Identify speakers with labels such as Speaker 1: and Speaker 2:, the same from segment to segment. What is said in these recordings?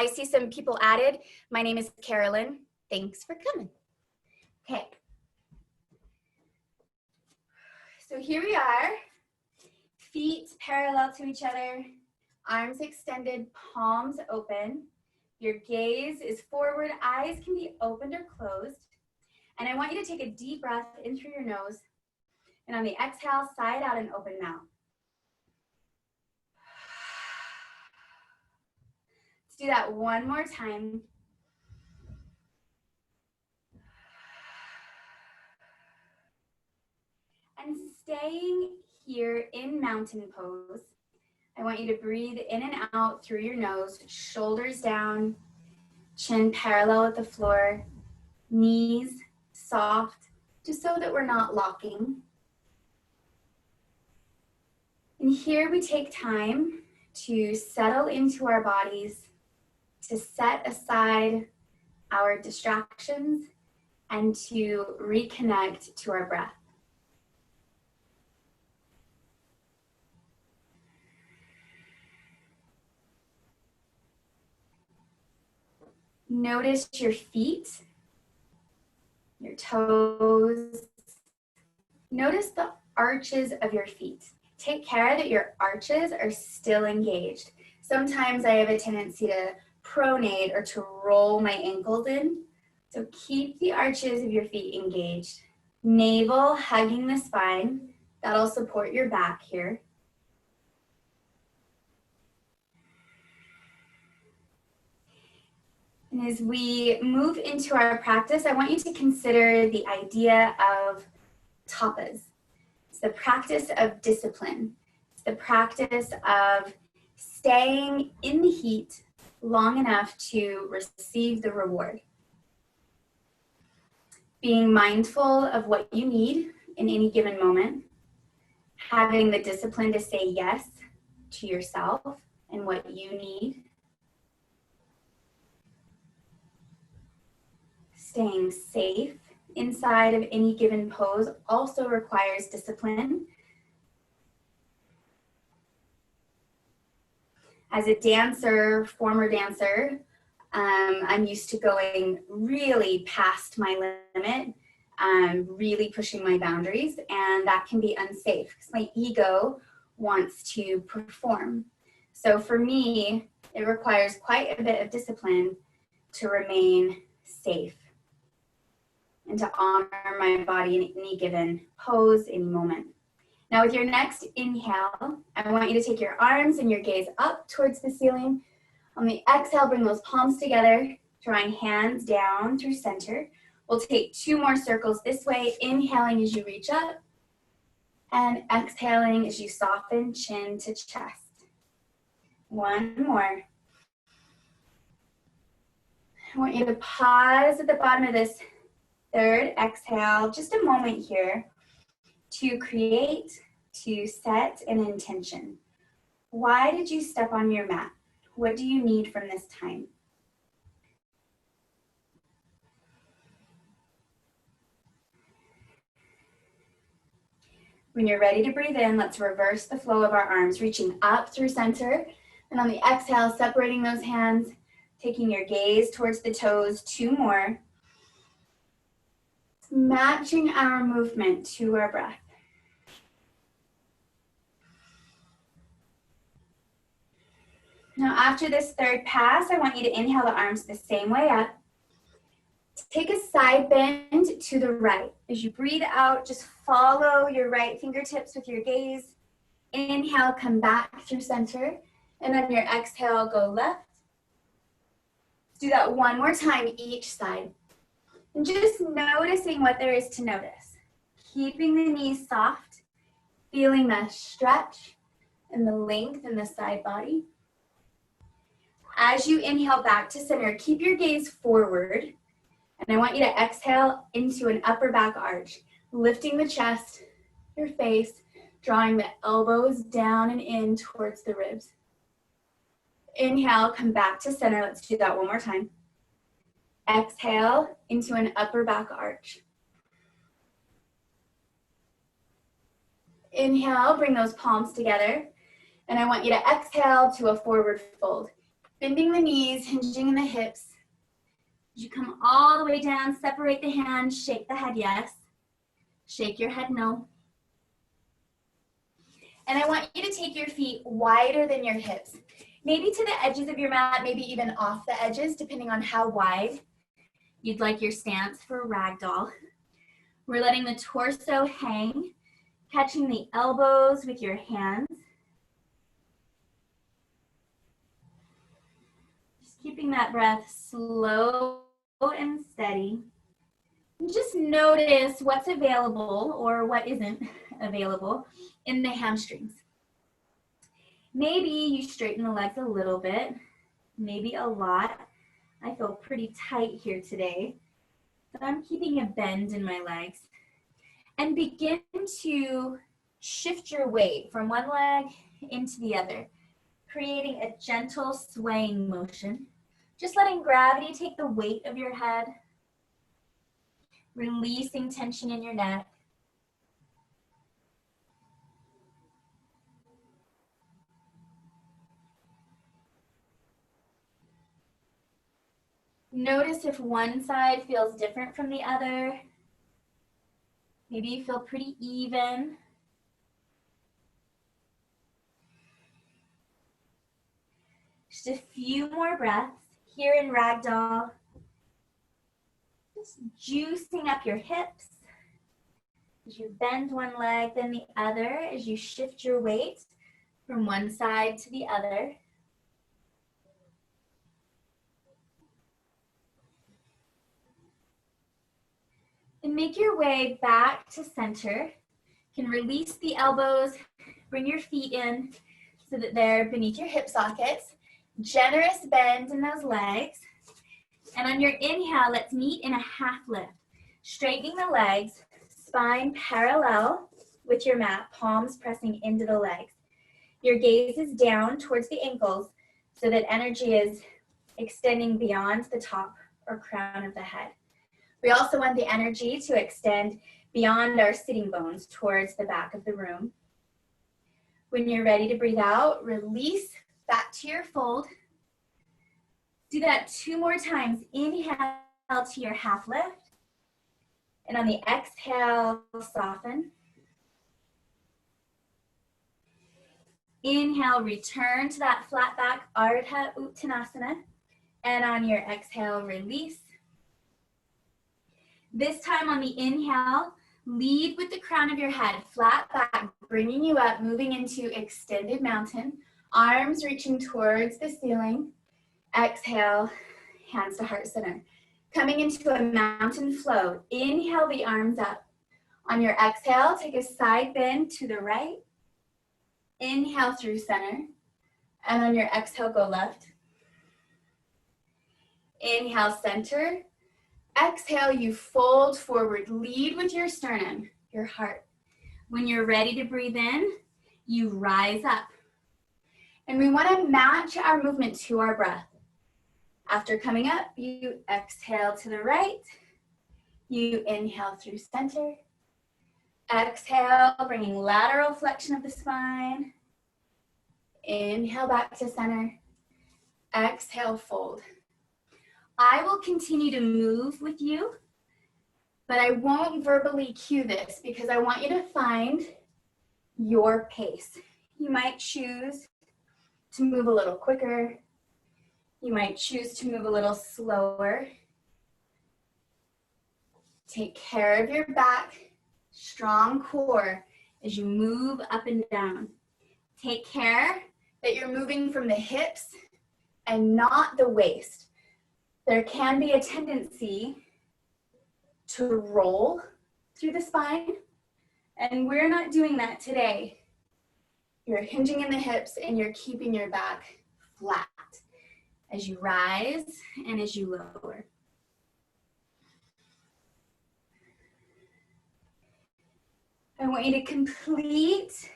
Speaker 1: I see some people added. My name is Carolyn. Thanks for coming. Okay. So here we are, feet parallel to each other, arms extended, palms open. Your gaze is forward, eyes can be opened or closed. And I want you to take a deep breath in through your nose. And on the exhale, side out and open mouth. Let's do that one more time. And staying here in mountain pose, I want you to breathe in and out through your nose, shoulders down, chin parallel with the floor, knees soft, just so that we're not locking. And here we take time to settle into our bodies, to set aside our distractions, and to reconnect to our breath. Notice your feet, your toes. Notice the arches of your feet. Take care that your arches are still engaged. Sometimes I have a tendency to pronate or to roll my ankles in. So keep the arches of your feet engaged. Navel hugging the spine. That'll support your back here. And as we move into our practice, I want you to consider the idea of tapas. It's the practice of discipline. It's the practice of staying in the heat long enough to receive the reward. Being mindful of what you need in any given moment. Having the discipline to say yes to yourself and what you need. Staying safe inside of any given pose also requires discipline. As a dancer, former dancer, I'm used to going really past my limit, really pushing my boundaries, and that can be unsafe because my ego wants to perform. So for me, it requires quite a bit of discipline to remain safe and to honor my body in any given pose, any moment. Now with your next inhale, I want you to take your arms and your gaze up towards the ceiling. On the exhale, bring those palms together, drawing hands down through center. We'll take 2 more circles this way, inhaling as you reach up, and exhaling as you soften chin to chest. 1 more. I want you to pause at the bottom of this 3rd exhale, just a moment here to create, to set an intention. Why did you step on your mat? What do you need from this time? When you're ready to breathe in, let's reverse the flow of our arms, reaching up through center. And on the exhale, separating those hands, taking your gaze towards the toes, 2 more. Matching our movement to our breath. Now after this 3rd pass, I want you to inhale the arms the same way up. Take a side bend to the right. As you breathe out, just follow your right fingertips with your gaze. Inhale, come back through center. And on your exhale, go left. Do that 1 more time each side. And just noticing what there is to notice. Keeping the knees soft, feeling the stretch and the length in the side body. As you inhale back to center, keep your gaze forward. And I want you to exhale into an upper back arch, lifting the chest, your face, drawing the elbows down and in towards the ribs. Inhale, come back to center. Let's do that 1 more time. Exhale into an upper back arch. Inhale, bring those palms together. And I want you to exhale to a forward fold. Bending the knees, hinging the hips. As you come all the way down, separate the hands, shake the head yes. Shake your head no. And I want you to take your feet wider than your hips. Maybe to the edges of your mat, maybe even off the edges, depending on how wide you'd like your stance for ragdoll. We're letting the torso hang, catching the elbows with your hands. Just keeping that breath slow and steady. And just notice what's available or what isn't available in the hamstrings. Maybe you straighten the legs a little bit, maybe a lot. I feel pretty tight here today, but I'm keeping a bend in my legs. And begin to shift your weight from one leg into the other, creating a gentle swaying motion. Just letting gravity take the weight of your head, releasing tension in your neck. Notice if one side feels different from the other. Maybe you feel pretty even. Just a few more breaths here in ragdoll. Just juicing up your hips as you bend one leg, then the other, as you shift your weight from one side to the other. And make your way back to center. You can release the elbows, bring your feet in so that they're beneath your hip sockets. Generous bend in those legs. And on your inhale, let's meet in a half lift. Straightening the legs, spine parallel with your mat, palms pressing into the legs. Your gaze is down towards the ankles so that energy is extending beyond the top or crown of the head. We also want the energy to extend beyond our sitting bones towards the back of the room. When you're ready to breathe out, release back to your fold. Do that 2 more times. Inhale to your half lift. And on the exhale, soften. Inhale, return to that flat back, Ardha Uttanasana. And on your exhale, release. This time on the inhale, lead with the crown of your head, flat back, bringing you up, moving into extended mountain. Arms reaching towards the ceiling. Exhale, hands to heart center. Coming into a mountain flow. Inhale the arms up. On your exhale, take a side bend to the right. Inhale through center. And on your exhale, go left. Inhale, center. Exhale, you fold forward. Lead with your sternum, your heart. When you're ready to breathe in, you rise up. And we want to match our movement to our breath. After coming up, you exhale to the right. You inhale through center. Exhale, bringing lateral flexion of the spine. Inhale back to center. Exhale, fold. I will continue to move with you, but I won't verbally cue this because I want you to find your pace. You might choose to move a little quicker. You might choose to move a little slower. Take care of your back, strong core as you move up and down. Take care that you're moving from the hips and not the waist. There can be a tendency to roll through the spine, and we're not doing that today. You're hinging in the hips and you're keeping your back flat as you rise and as you lower. I want you to complete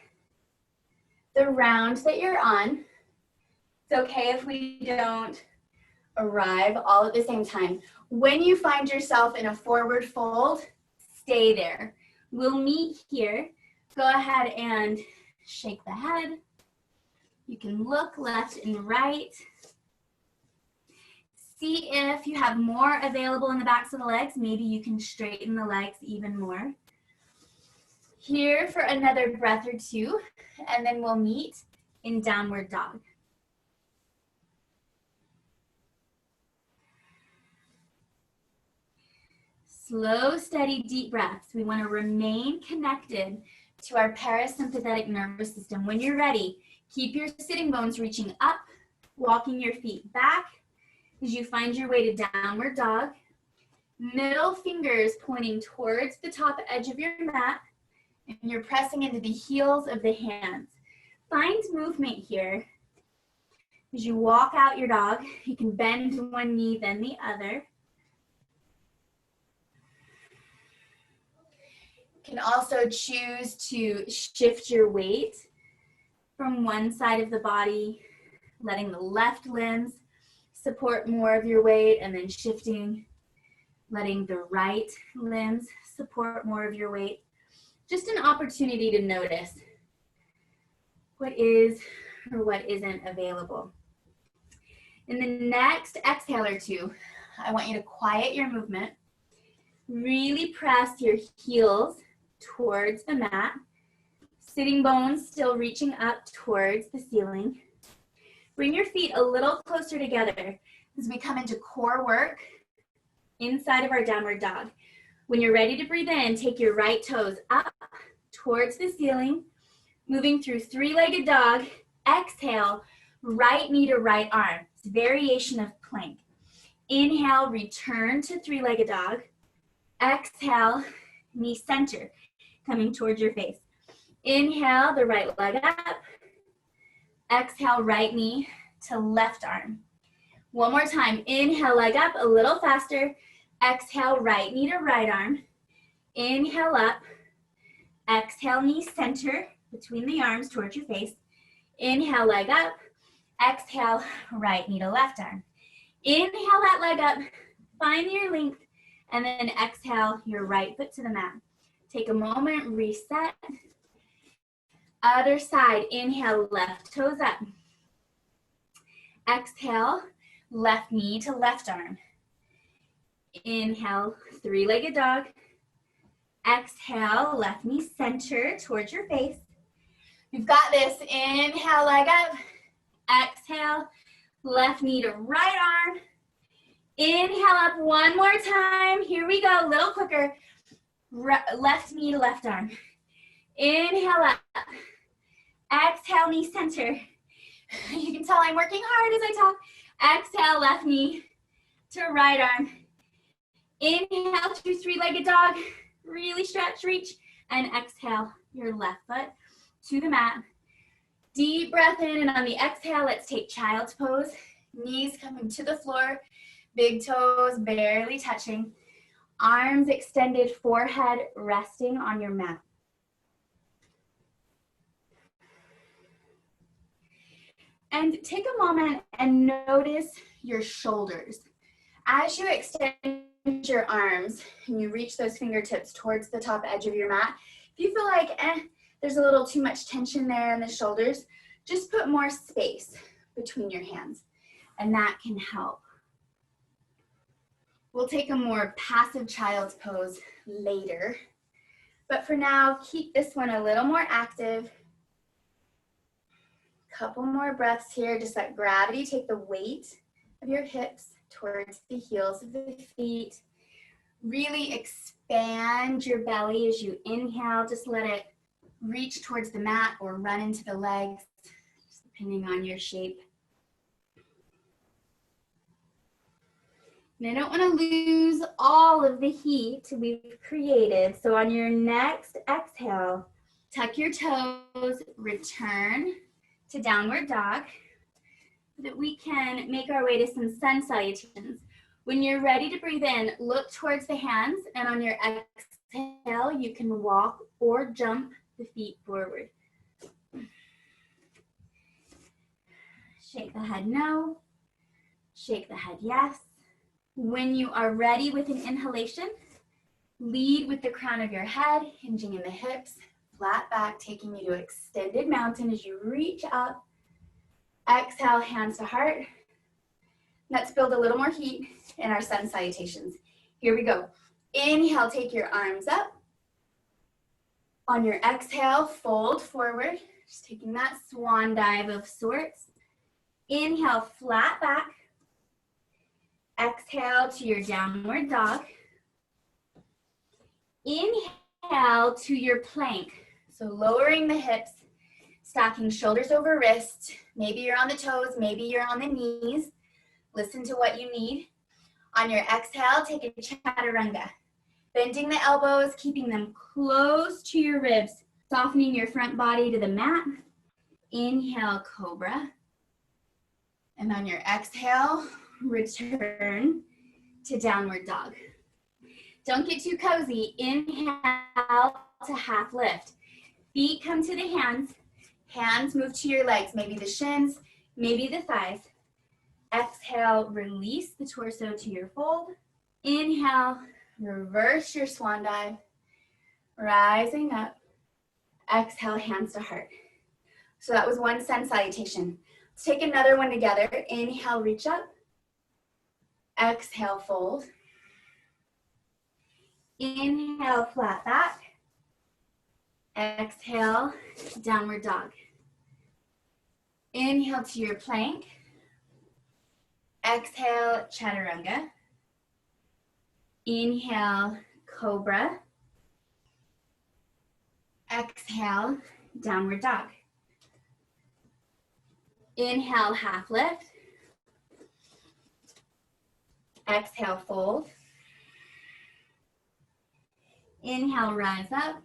Speaker 1: the round that you're on. It's okay if we don't arrive all at the same time. When you find yourself in a forward fold, stay there. We'll meet here. Go ahead and shake the head. You can look left and right. See if you have more available in the backs of the legs. Maybe you can straighten the legs even more. Here for another breath or two, and then we'll meet in downward dog. Slow, steady, deep breaths. We want to remain connected to our parasympathetic nervous system. When you're ready, keep your sitting bones reaching up, walking your feet back as you find your way to downward dog. Middle fingers pointing towards the top edge of your mat, and you're pressing into the heels of the hands. Find movement here. As you walk out your dog, you can bend one knee, then the other. You can also choose to shift your weight from one side of the body, letting the left limbs support more of your weight, and then shifting, letting the right limbs support more of your weight. Just an opportunity to notice what is or what isn't available. In the next exhale or two, I want you to quiet your movement. Really press your heels towards the mat. Sitting bones still reaching up towards the ceiling. Bring your feet a little closer together as we come into core work inside of our downward dog. When you're ready to breathe in, take your right toes up towards the ceiling, moving through three-legged dog. Exhale, right knee to right arm. It's a variation of plank. Inhale, return to three-legged dog. Exhale, knee center, coming towards your face. Inhale, the right leg up. Exhale, right knee to left arm. One more time. Inhale, leg up a little faster. Exhale, right knee to right arm. Inhale up. Exhale, knee center between the arms towards your face. Inhale, leg up. Exhale, right knee to left arm. Inhale that leg up. Find your length. And then exhale your right foot to the mat. Take a moment, reset. Other side, inhale, left toes up. Exhale, left knee to left arm. Inhale, three-legged dog. Exhale, left knee center towards your face. You've got this. Inhale, leg up. Exhale, left knee to right arm. Inhale up one more time. Here we go, a little quicker. Left knee to left arm. Inhale up. Exhale, knee center. You can tell I'm working hard as I talk. Exhale, left knee to right arm. Inhale to three-legged dog. Really stretch, reach, and exhale your left foot to the mat. Deep breath in, and on the exhale, let's take child's pose. Knees coming to the floor, big toes barely touching. Arms extended, forehead resting on your mat. And take a moment and notice your shoulders. As you extend your arms and you reach those fingertips towards the top edge of your mat, if you feel like there's a little too much tension there in the shoulders, just put more space between your hands, and that can help. We'll take a more passive child's pose later, but for now, keep this one a little more active. Couple more breaths here. Just let gravity take the weight of your hips towards the heels of the feet. Really expand your belly as you inhale. Just let it reach towards the mat or run into the legs, just depending on your shape. And I don't want to lose all of the heat we've created. So on your next exhale, tuck your toes, return to downward dog, so that we can make our way to some sun salutations. When you're ready to breathe in, look towards the hands, and on your exhale, you can walk or jump the feet forward. Shake the head no, shake the head yes. When you are ready with an inhalation, lead with the crown of your head, hinging in the hips, flat back, taking you to extended mountain as you reach up. Exhale, hands to heart. Let's build a little more heat in our sun salutations. Here we go. Inhale, take your arms up. On your exhale, fold forward, just taking that swan dive of sorts. Inhale, flat back. Exhale to your downward dog. Inhale to your plank. So lowering the hips, stacking shoulders over wrists. Maybe you're on the toes, maybe you're on the knees. Listen to what you need. On your exhale, take a chaturanga. Bending the elbows, keeping them close to your ribs, softening your front body to the mat. Inhale, cobra. And on your exhale, return to downward dog. Don't get too cozy. Inhale to half lift. Feet come to the hands. Hands move to your legs, maybe the shins, maybe the thighs. Exhale, release the torso to your fold. Inhale, reverse your swan dive. Rising up. Exhale, hands to heart. So that was one sun salutation. Let's take another one together. Inhale, reach up. Exhale, fold. Inhale, flat back. Exhale, downward dog. Inhale to your plank. Exhale, chaturanga. Inhale, cobra. Exhale, downward dog. Inhale, half lift. Exhale, fold. Inhale, rise up.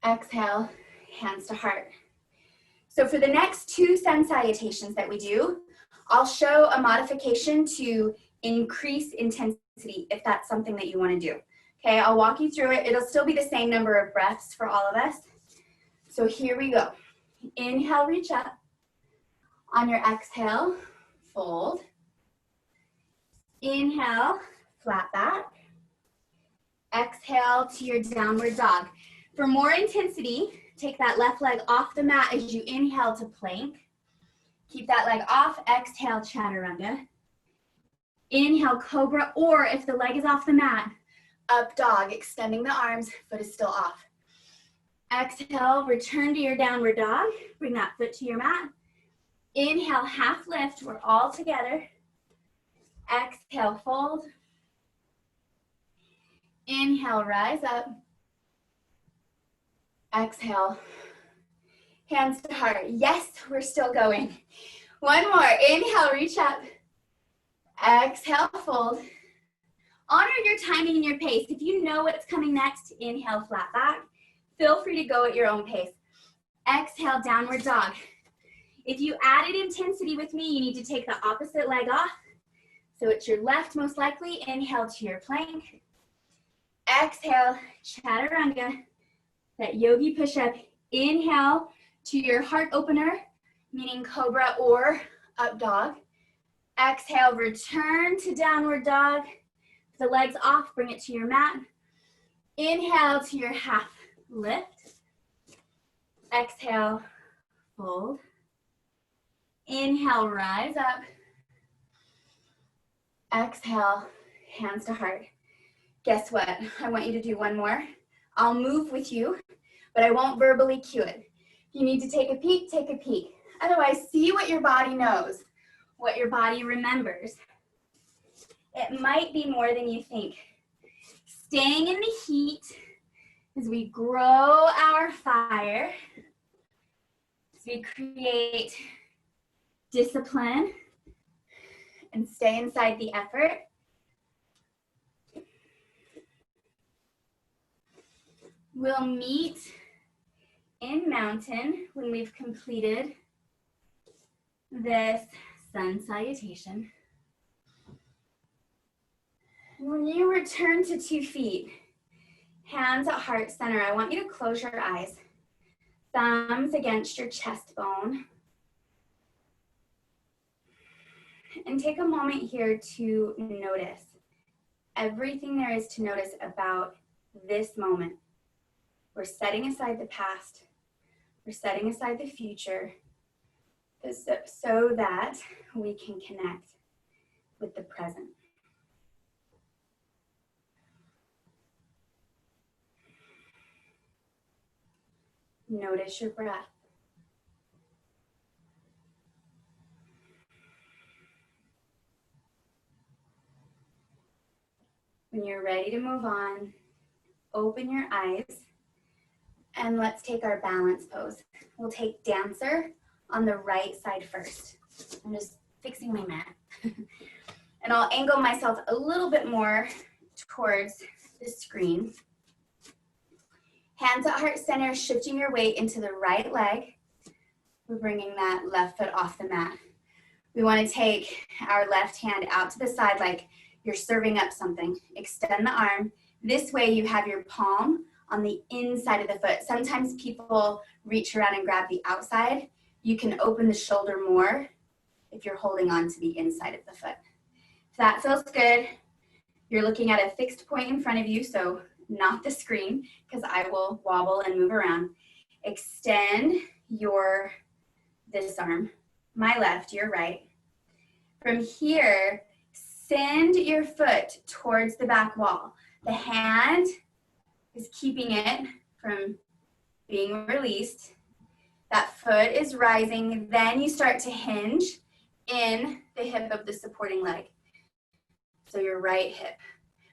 Speaker 1: Exhale, hands to heart. So for the next two sun salutations that we do, I'll show a modification to increase intensity if that's something that you want to do. Okay, I'll walk you through it. It'll still be the same number of breaths for all of us. So here we go. Inhale, reach up. On your exhale, fold. Inhale, flat back. Exhale to your downward dog. For more intensity, take that left leg off the mat as you inhale to plank. Keep that leg off. Exhale, chaturanga. Inhale, cobra, or if the leg is off the mat, up dog, extending the arms, foot is still off. Exhale, return to your downward dog. Bring that foot to your mat. Inhale, half lift, we're all together. Exhale, fold. Inhale, rise up. Exhale, hands to heart. Yes, we're still going. One more. Inhale, reach up. Exhale, fold. Honor your timing and your pace. If you know what's coming next, inhale, flat back. Feel free to go at your own pace. Exhale, downward dog. If you added intensity with me, you need to take the opposite leg off. So it's your left most likely. Inhale to your plank. Exhale, chaturanga. That yogi push-up. Inhale to your heart opener, meaning cobra or up dog. Exhale, return to downward dog. If the leg's off, bring it to your mat. Inhale to your half lift. Exhale, fold. Inhale, rise up. Exhale, hands to heart. Guess what? I want you to do one more. I'll move with you, but I won't verbally cue it. If you need to take a peek, take a peek. Otherwise, see what your body knows, what your body remembers. It might be more than you think. Staying in the heat as we grow our fire, as we create discipline and stay inside the effort. We'll meet in mountain when we've completed this sun salutation. When you return to 2 feet, hands at heart center, I want you to close your eyes. Thumbs against your chest bone. And take a moment here to notice everything there is to notice about this moment. We're setting aside the past. We're setting aside the future. so that we can connect with the present. Notice your breath. When you're ready to move on, open your eyes and let's take our balance pose. We'll take dancer on the right side first. I'm just fixing my mat. And I'll angle myself a little bit more towards the screen. Hands at heart center, shifting your weight into the right leg. We're bringing that left foot off the mat. We want to take our left hand out to the side like you're serving up something. Extend the arm. This way you have your palm on the inside of the foot. Sometimes people reach around and grab the outside. You can open the shoulder more if you're holding on to the inside of the foot. If that feels good, you're looking at a fixed point in front of you, so not the screen, because I will wobble and move around. Extend this arm, my left, your right. From here, send your foot towards the back wall. The hand is keeping it from being released. That foot is rising. Then you start to hinge in the hip of the supporting leg. So your right hip.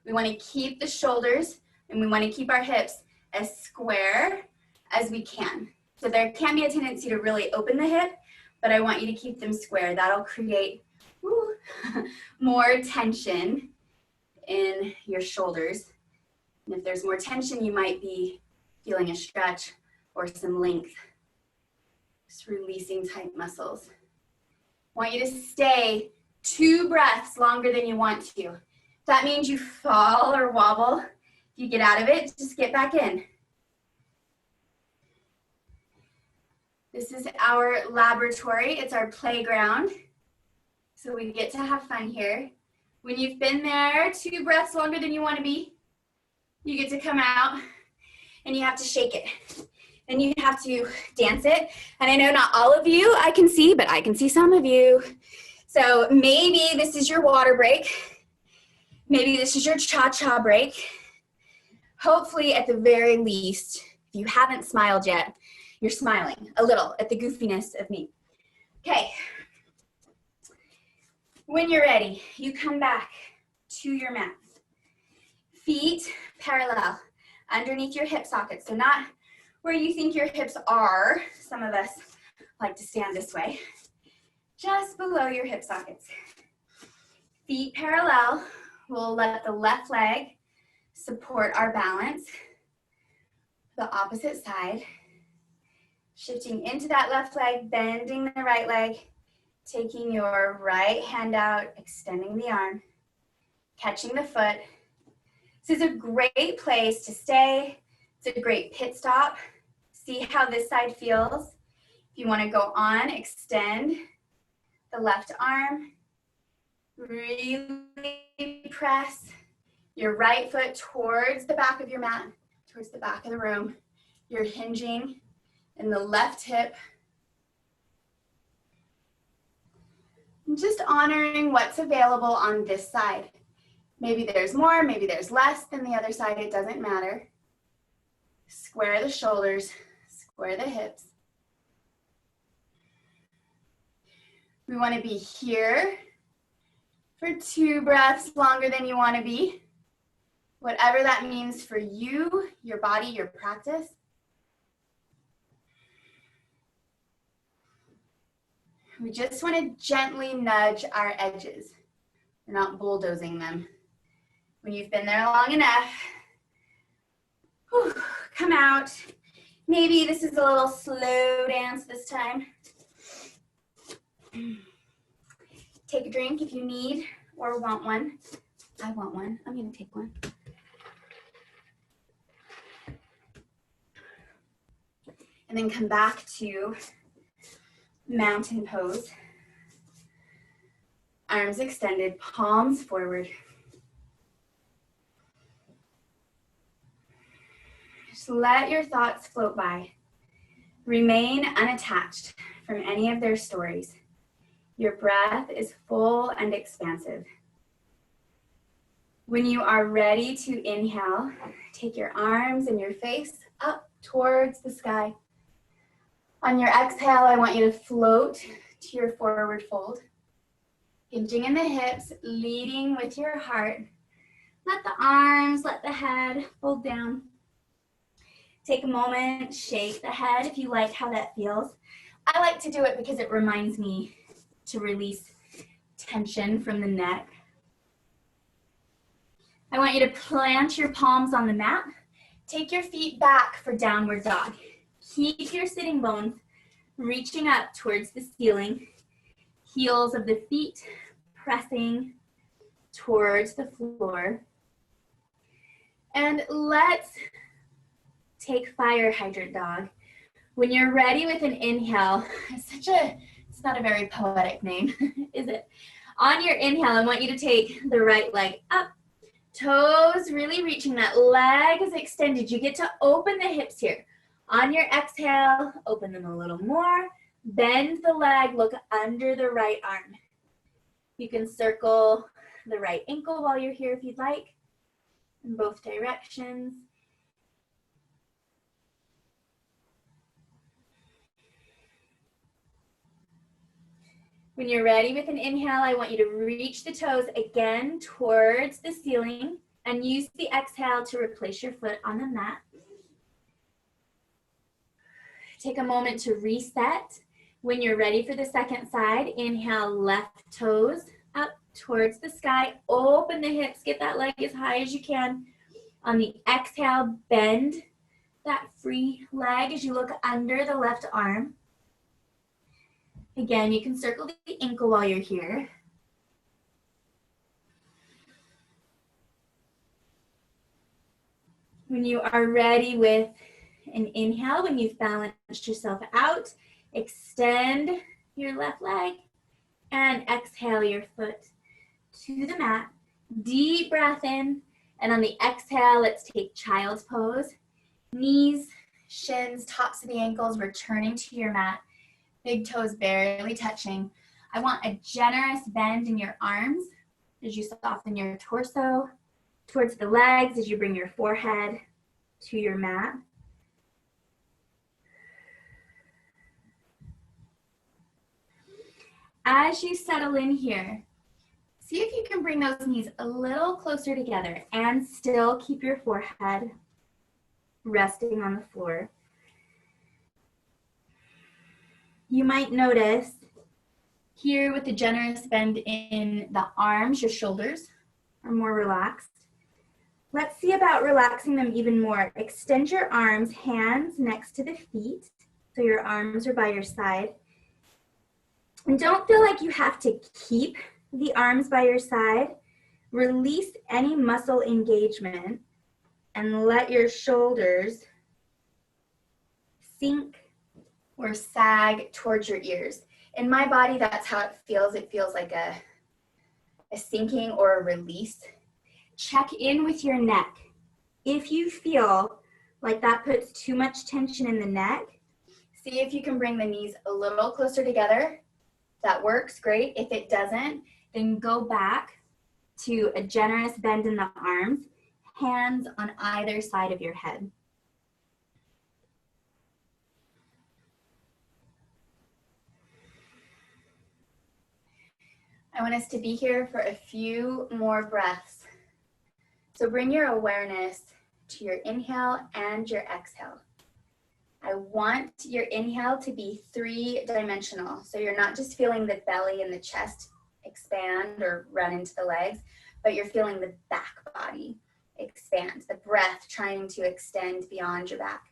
Speaker 1: We want to keep the shoulders and we want to keep our hips as square as we can. So there can be a tendency to really open the hip, but I want you to keep them square. That'll create more tension in your shoulders. And if there's more tension, you might be feeling a stretch or some length. Just releasing tight muscles. I want you to stay 2 breaths longer than you want to. If that means you fall or wobble, if you get out of it, just get back in. This is our laboratory. It's our playground. So we get to have fun here. When you've been there 2 breaths longer than you want to be, you get to come out and you have to shake it. Then you have to dance it. And I know not all of you I can see, but I can see some of you. So maybe this is your water break. Maybe this is your cha-cha break. Hopefully at the very least, if you haven't smiled yet, you're smiling a little at the goofiness of me. Okay. When you're ready, you come back to your mat. Feet parallel underneath your hip socket. So not where you think your hips are. Some of us like to stand this way. Just below your hip sockets. Feet parallel. We'll let the left leg support our balance. The opposite side. Shifting into that left leg, bending the right leg, taking your right hand out, extending the arm, catching the foot. This is a great place to stay. It's a great pit stop. See how this side feels. If you want to go on, extend the left arm. Really press your right foot towards the back of your mat, towards the back of the room. You're hinging in the left hip. Just honoring what's available on this side. Maybe there's more, maybe there's less than the other side, it doesn't matter. Square the shoulders, square the hips. We want to be here for 2 breaths longer than you want to be. Whatever that means for you, your body, your practice. We just want to gently nudge our edges. We're not bulldozing them. When you've been there long enough, come out. Maybe this is a little slow dance this time. Take a drink if you need or want one. I want one. I'm going to take one. And then come back to mountain pose. Arms extended, palms forward. Just let your thoughts float by. Remain unattached from any of their stories. Your breath is full and expansive. When you are ready to inhale, take your arms and your face up towards the sky. On your exhale, I want you to float to your forward fold. Hinging in the hips, leading with your heart. Let the arms, let the head fold down. Take a moment, shake the head if you like how that feels. I like to do it because it reminds me to release tension from the neck. I want you to plant your palms on the mat. Take your feet back for downward dog. Keep your sitting bones reaching up towards the ceiling. Heels of the feet pressing towards the floor. And let's take fire hydrant dog. When you're ready with an inhale, it's not a very poetic name, is it? On your inhale, I want you to take the right leg up. Toes really reaching, that leg is extended. You get to open the hips here. On your exhale, open them a little more. Bend the leg, look under the right arm. You can circle the right ankle while you're here if you'd like, in both directions. When you're ready with an inhale, I want you to reach the toes again towards the ceiling and use the exhale to replace your foot on the mat. Take a moment to reset. When you're ready for the second side, inhale, left toes up towards the sky. Open the hips, get that leg as high as you can. On the exhale, bend that free leg as you look under the left arm. Again, you can circle the ankle while you're here. When you are ready with an inhale, when you've balanced yourself out, extend your left leg and exhale your foot to the mat. Deep breath in, and on the exhale, let's take child's pose. Knees, shins, tops of the ankles returning to your mat. Big toes barely touching. I want a generous bend in your arms as you soften your torso towards the legs as you bring your forehead to your mat. As you settle in here, see if you can bring those knees a little closer together and still keep your forehead resting on the floor. You might notice here with the generous bend in the arms, your shoulders are more relaxed. Let's see about relaxing them even more. Extend your arms, hands next to the feet, so your arms are by your side. And don't feel like you have to keep the arms by your side. Release any muscle engagement and let your shoulders sink or sag towards your ears. In my body, that's how it feels. It feels like a sinking or a release. Check in with your neck. If you feel like that puts too much tension in the neck, see if you can bring the knees a little closer together. That works, great. If it doesn't, then go back to a generous bend in the arms, hands on either side of your head. I want us to be here for a few more breaths. So bring your awareness to your inhale and your exhale. I want your inhale to be 3-dimensional. So you're not just feeling the belly and the chest expand or run into the legs, but you're feeling the back body expand, the breath trying to extend beyond your back.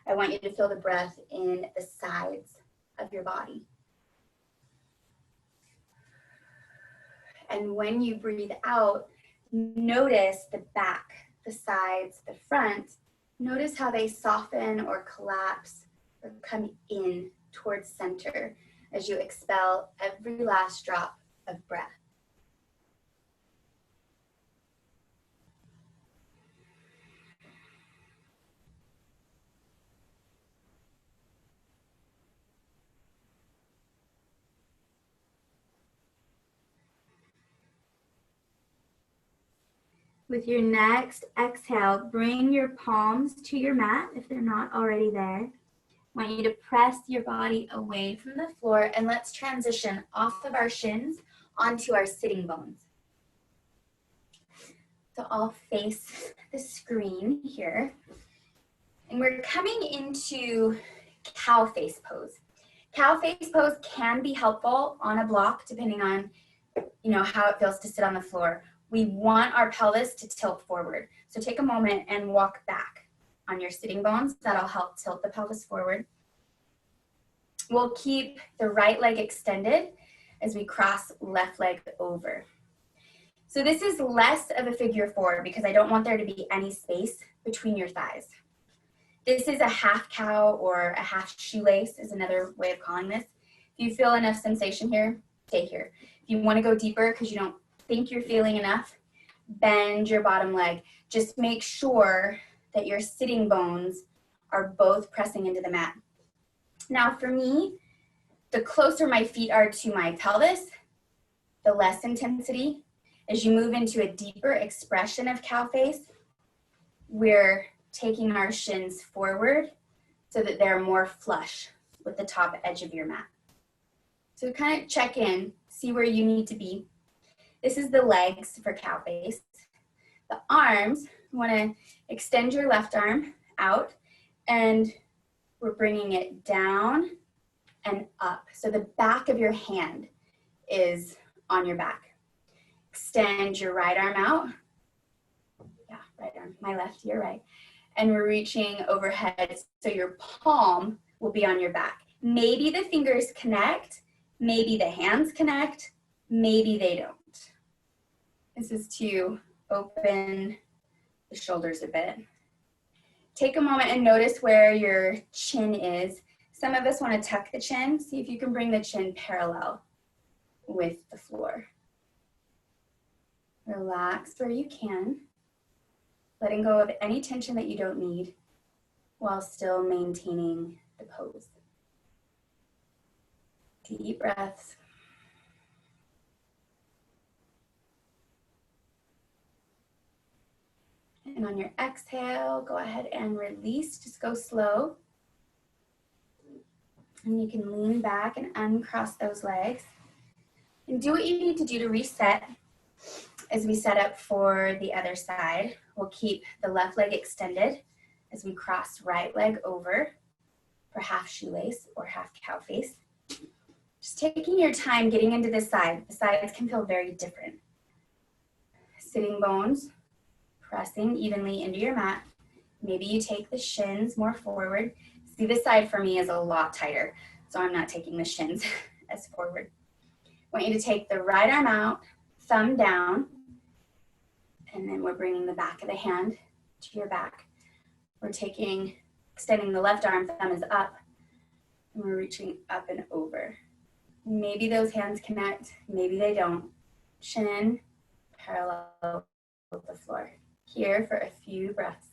Speaker 1: I want you to feel the breath in the sides of your body. And when you breathe out, notice the back, the sides, the front. Notice how they soften or collapse or come in towards center as you expel every last drop of breath. With your next exhale, bring your palms to your mat if they're not already there. I want you to press your body away from the floor, and let's transition off of our shins onto our sitting bones. So I'll face the screen here. And we're coming into cow face pose. Cow face pose can be helpful on a block depending on how it feels to sit on the floor. We want our pelvis to tilt forward. So take a moment and walk back on your sitting bones. That'll help tilt the pelvis forward. We'll keep the right leg extended as we cross left leg over. So this is less of a figure four because I don't want there to be any space between your thighs. This is a half cow or a half shoelace is another way of calling this. If you feel enough sensation here, stay here. If you want to go deeper because you don't think you're feeling enough, bend your bottom leg. Just make sure that your sitting bones are both pressing into the mat. Now for me, the closer my feet are to my pelvis, the less intensity. As you move into a deeper expression of cow face, we're taking our shins forward so that they're more flush with the top edge of your mat. So kind of check in, see where you need to be. This is the legs for cow face. The arms, you want to extend your left arm out, and we're bringing it down and up. So the back of your hand is on your back. Extend your right arm out. Yeah, right arm, my left, your right. And we're reaching overhead, so your palm will be on your back. Maybe the fingers connect, maybe the hands connect, maybe they don't. This is to open the shoulders a bit. Take a moment and notice where your chin is. Some of us want to tuck the chin. See if you can bring the chin parallel with the floor. Relax where you can, letting go of any tension that you don't need while still maintaining the pose. Deep breaths. And on your exhale, go ahead and release. Just go slow. And you can lean back and uncross those legs. And do what you need to do to reset as we set up for the other side. We'll keep the left leg extended as we cross right leg over for half shoelace or half cow face. Just taking your time getting into this side. The sides can feel very different. Sitting bones pressing evenly into your mat. Maybe you take the shins more forward. See, this side for me is a lot tighter, so I'm not taking the shins as forward. I want you to take the right arm out, thumb down, and then we're bringing the back of the hand to your back. We're extending the left arm, thumb is up, and we're reaching up and over. Maybe those hands connect, maybe they don't. Chin parallel with the floor. Here for a few breaths.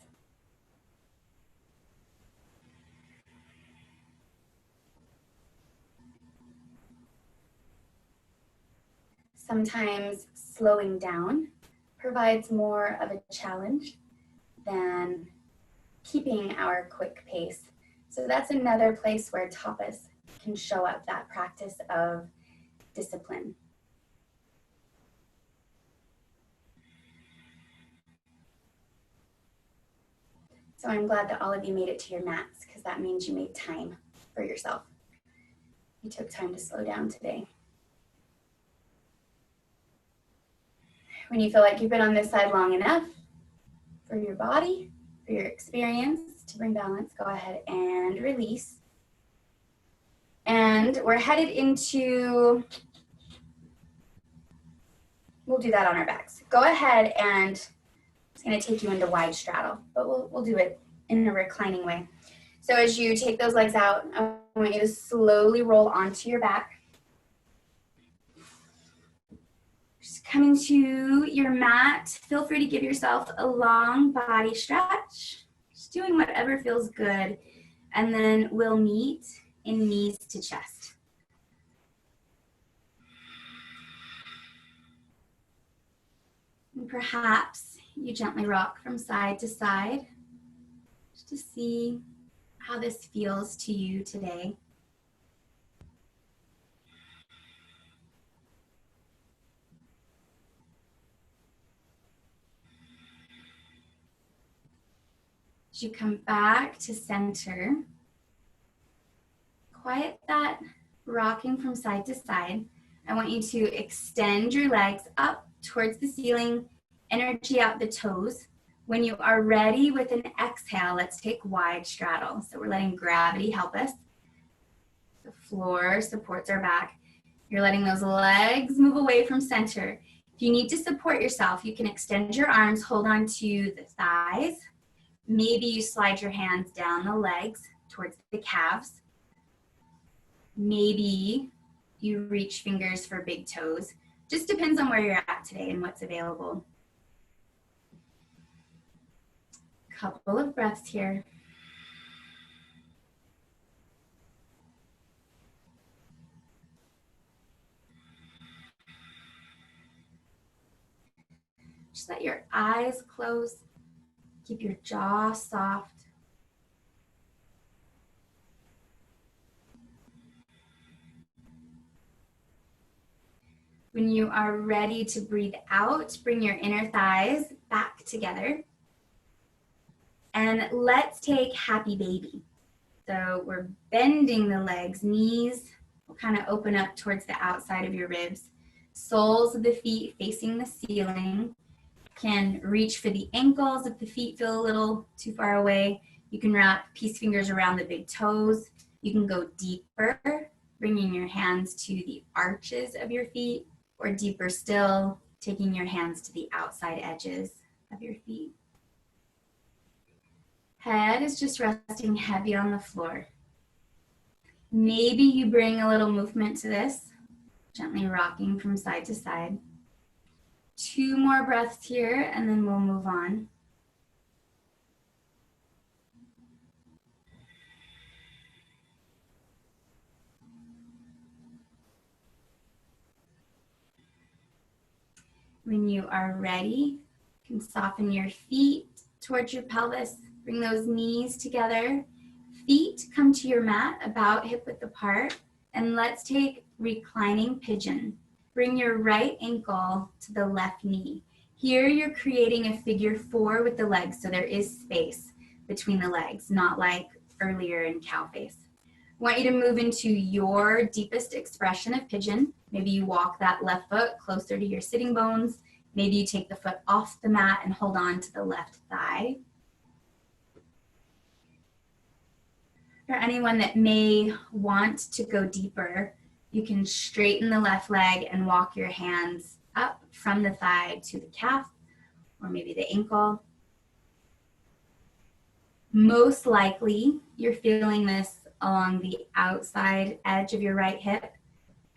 Speaker 1: Sometimes slowing down provides more of a challenge than keeping our quick pace. So that's another place where tapas can show up, that practice of discipline. So I'm glad that all of you made it to your mats because that means you made time for yourself. You took time to slow down today. When you feel like you've been on this side long enough for your body, for your experience to bring balance, go ahead and release. And we're headed into, we'll do that on our backs. Go ahead and it's going to take you into wide straddle, but we'll do it in a reclining way. So as you take those legs out, I want you to slowly roll onto your back. Just coming to your mat, feel free to give yourself a long body stretch. Just doing whatever feels good. And then we'll meet in knees to chest. And perhaps You gently rock from side to side just to see how this feels to you today. As you come back to center, quiet that rocking from side to side. I want you to extend your legs up towards the ceiling, energy out the toes. When you are ready with an exhale, let's take wide straddle. So we're letting gravity help us. The floor supports our back. You're letting those legs move away from center. If you need to support yourself, you can extend your arms, hold on to the thighs. Maybe you slide your hands down the legs towards the calves. Maybe you reach fingers for big toes. Just depends on where you're at today and what's available. Couple of breaths here. Just let your eyes close. Keep your jaw soft. When you are ready to breathe out, bring your inner thighs back together. And let's take happy baby. So we're bending the legs, knees will kind of open up towards the outside of your ribs. Soles of the feet facing the ceiling. Can reach for the ankles if the feet feel a little too far away. You can wrap peace fingers around the big toes. You can go deeper, bringing your hands to the arches of your feet, or deeper still, taking your hands to the outside edges of your feet. Head is just resting heavy on the floor. Maybe you bring a little movement to this, gently rocking from side to side. 2 more breaths here, and then we'll move on. When you are ready, you can soften your feet towards your pelvis. Bring those knees together. Feet come to your mat about hip width apart. And let's take reclining pigeon. Bring your right ankle to the left knee. Here you're creating a figure 4 with the legs, so there is space between the legs, not like earlier in cow face. I want you to move into your deepest expression of pigeon. Maybe you walk that left foot closer to your sitting bones. Maybe you take the foot off the mat and hold on to the left thigh. For anyone that may want to go deeper, you can straighten the left leg and walk your hands up from the thigh to the calf, or maybe the ankle. Most likely, you're feeling this along the outside edge of your right hip,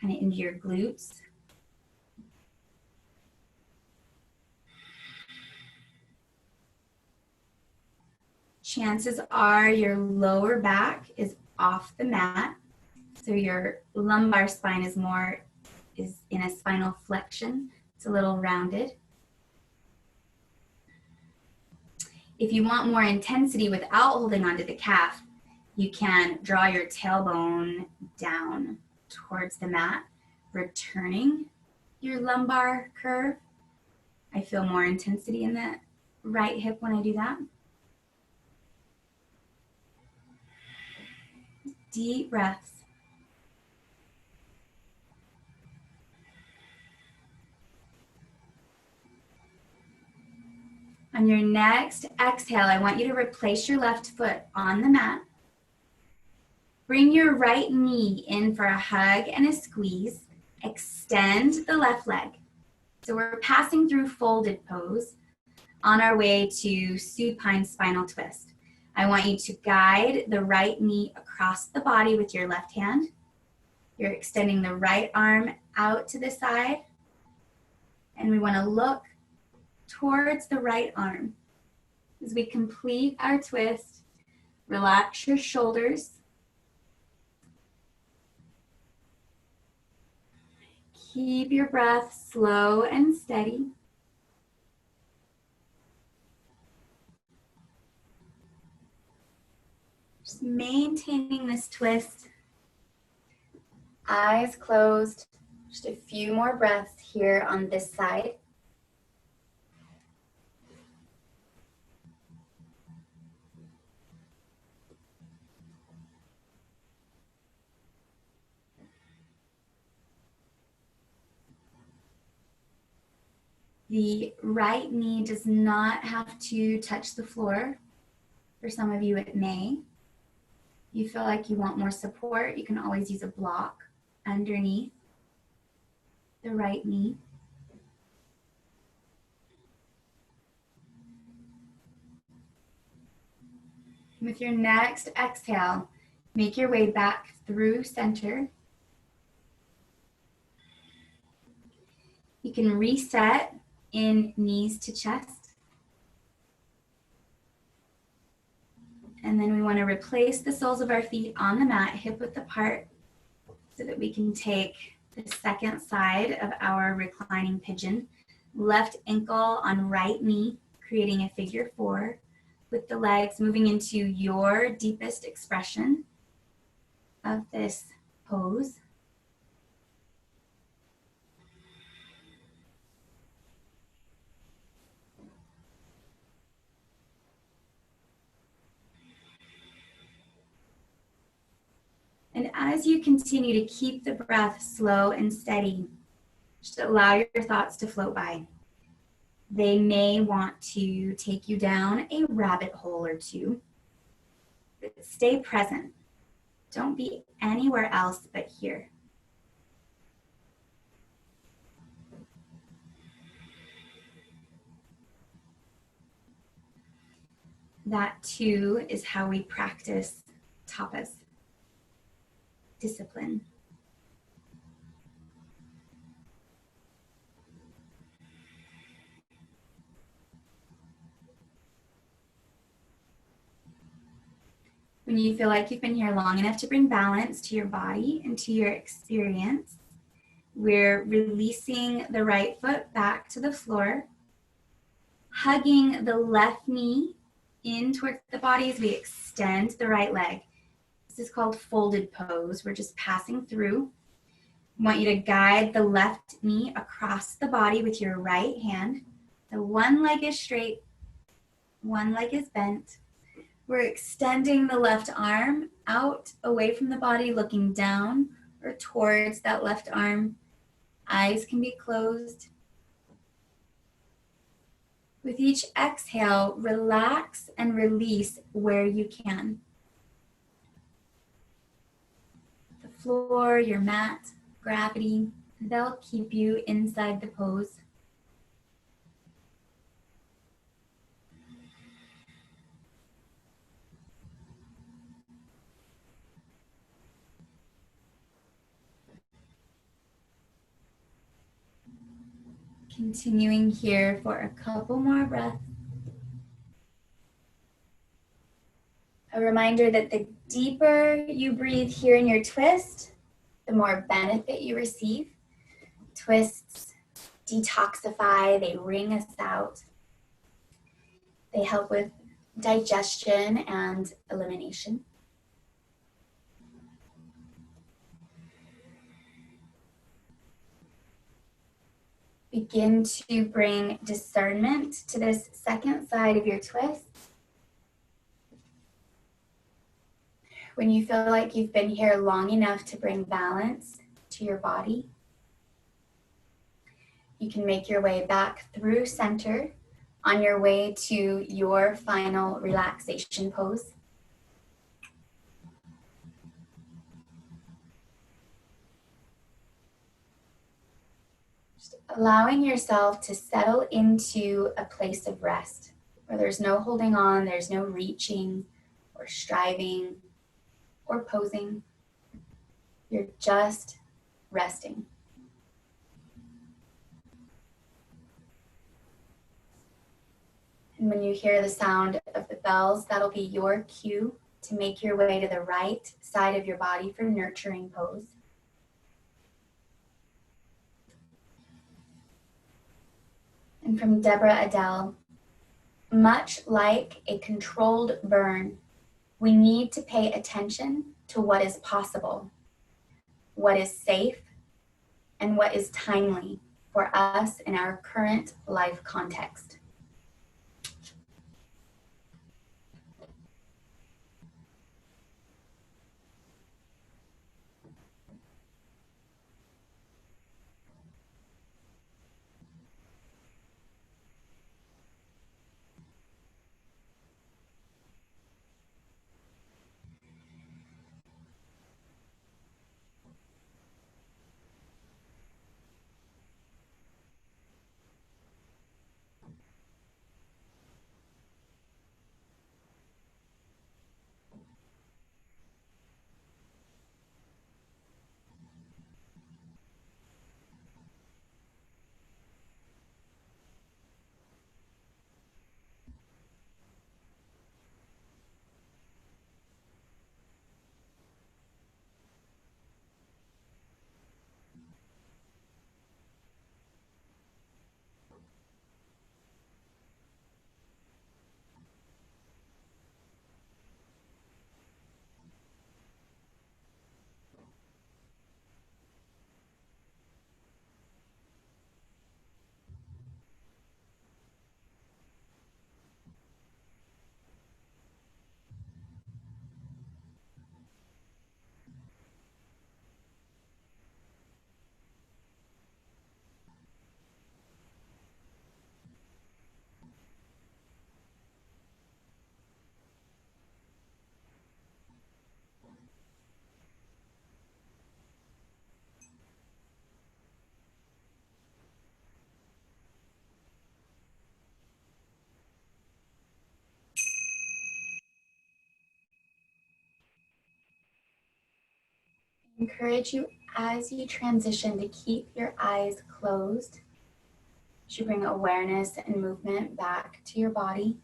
Speaker 1: kind of into your glutes. Chances are your lower back is off the mat, so your lumbar spine is in a spinal flexion. It's a little rounded. If you want more intensity without holding onto the calf, you can draw your tailbone down towards the mat, returning your lumbar curve. I feel more intensity in the right hip when I do that. Deep breaths. On your next exhale, I want you to replace your left foot on the mat. Bring your right knee in for a hug and a squeeze. Extend the left leg. So we're passing through folded pose on our way to supine spinal twist. I want you to guide the right knee across the body with your left hand. You're extending the right arm out to the side. And we want to look towards the right arm. As we complete our twist, relax your shoulders. Keep your breath slow and steady. Just maintaining this twist. Eyes closed. Just a few more breaths here on this side. The right knee does not have to touch the floor. For some of you, it may. You feel like you want more support, you can always use a block underneath the right knee. With your next exhale, make your way back through center. You can reset in knees to chest. And then we want to replace the soles of our feet on the mat, hip width apart, so that we can take the second side of our reclining pigeon. Left ankle on right knee, creating a figure four, with the legs moving into your deepest expression of this pose. And as you continue to keep the breath slow and steady, just allow your thoughts to float by. They may want to take you down a rabbit hole or two, but stay present. Don't be anywhere else but here. That too is how we practice tapas, discipline. When you feel like you've been here long enough to bring balance to your body and to your experience, we're releasing the right foot back to the floor, hugging the left knee in towards the body as we extend the right leg. This is called folded pose. We're just passing through. I want you to guide the left knee across the body with your right hand. So one leg is straight, one leg is bent. We're extending the left arm out away from the body, looking down or towards that left arm. Eyes can be closed. With each exhale, relax and release where you can. The floor, your mat, gravity, they'll keep you inside the pose. Continuing here for a couple more breaths. A reminder that the deeper you breathe here in your twist, the more benefit you receive. Twists detoxify, they wring us out. They help with digestion and elimination. Begin to bring discernment to this second side of your twist. When you feel like you've been here long enough to bring balance to your body, you can make your way back through center on your way to your final relaxation pose. Just allowing yourself to settle into a place of rest where there's no holding on, there's no reaching or striving or posing. You're just resting. And when you hear the sound of the bells, that'll be your cue to make your way to the right side of your body for nurturing pose. And from Deborah Adele, much like a controlled burn, We need to pay attention to what is possible, what is safe, and what is timely for us in our current life context. I encourage you as you transition to keep your eyes closed as you bring awareness and movement back to your body.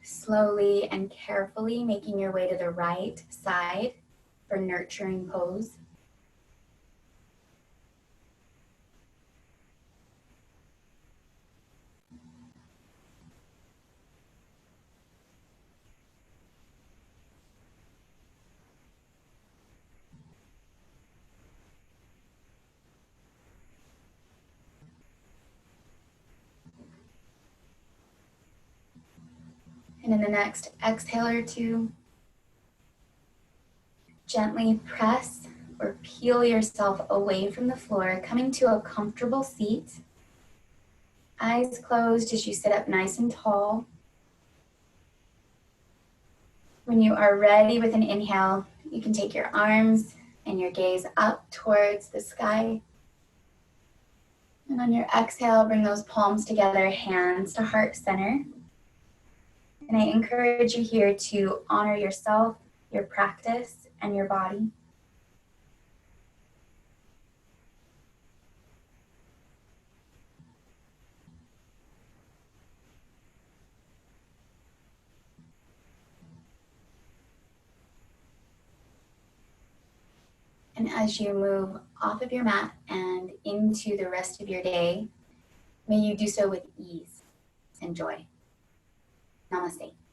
Speaker 1: Slowly and carefully making your way to the right side for nurturing pose. And in the next exhale or two, gently press or peel yourself away from the floor, coming to a comfortable seat. Eyes closed as you sit up nice and tall. When you are ready with an inhale, you can take your arms and your gaze up towards the sky. And on your exhale, bring those palms together, hands to heart center. And I encourage you here to honor yourself, your practice, and your body. And as you move off of your mat and into the rest of your day, may you do so with ease and joy. Namaste.